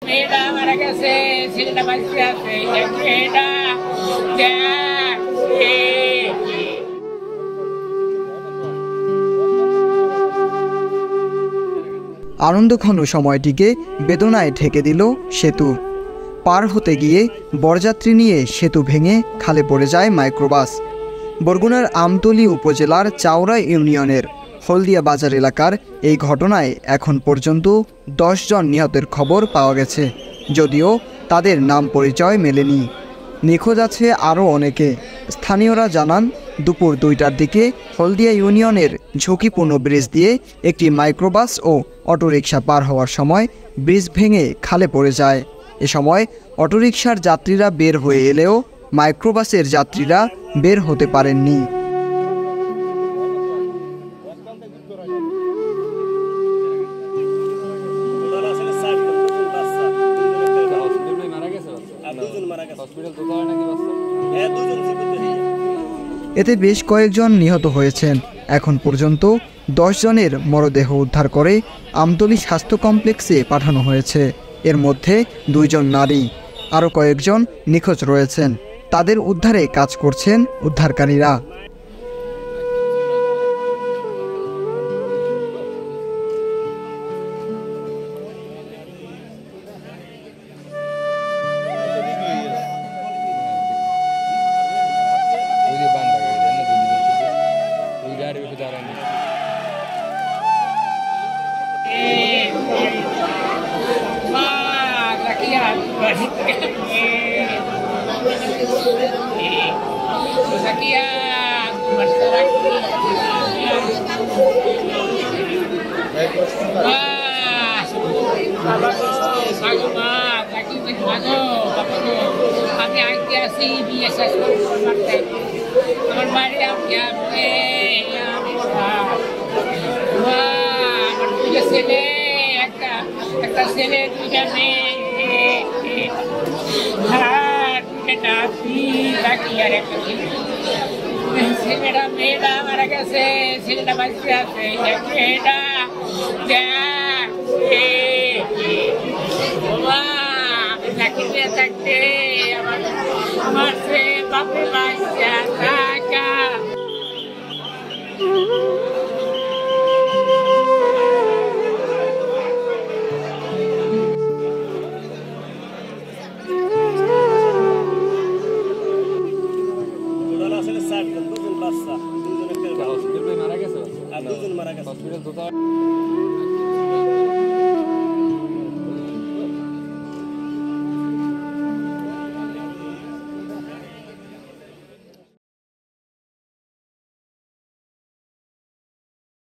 মেয়েটা মারা গেছে, ছেলেটা বাঁচতে আছে। মেয়েটা আনন্দঘন সময়টিকে বেদনায় ঢেকে দিল সেতু। পার হতে গিয়ে বরযাত্রী নিয়ে সেতু ভেঙে খালে পড়ে যায় মাইক্রোবাস। বরগুনার আমতলী উপজেলার চাওড়া ইউনিয়নের হলদিয়া বাজার এলাকার এই ঘটনায় এখন পর্যন্ত 10 জন নিহতের খবর পাওয়া গেছে, যদিও তাদের নাম পরিচয় মেলেনি। নিখোঁজ আছে আরও অনেকে। স্থানীয়রা জানান, দুপুর 2টার দিকে হলদিয়া ইউনিয়নের ঝুঁকিপূর্ণ ব্রিজ দিয়ে একটি মাইক্রোবাস ও অটোরিকশা পার হওয়ার সময় ব্রিজ ভেঙে খালে পড়ে যায়। এ সময় অটোরিকশার যাত্রীরা বের হয়ে এলেও মাইক্রোবাসের যাত্রীরা বের হতে পারেননি। এতে বেশ কয়েকজন নিহত হয়েছেন। এখন পর্যন্ত 10 জনের মরদেহ উদ্ধার করে আমতলী স্বাস্থ্য কমপ্লেক্সে পাঠানো হয়েছে। এর মধ্যে 2 জন নারী। আরও কয়েকজন নিখোঁজ রয়েছেন। তাদের উদ্ধারে কাজ করছেন উদ্ধারকারীরা। আমি আইতে আসি বিয়ে শেষ করতে, আমার বাড়ি আমার 2 ছেলে, একটা ছেলে, 2টা মেয়ে, ছেলেটা মেয়েটা মারা গেছে, ছেলেটা বাঁচতে আছে। মেয়েটা চাকরি থাকতে আমার সে বাপে বাচ্চা থাকা।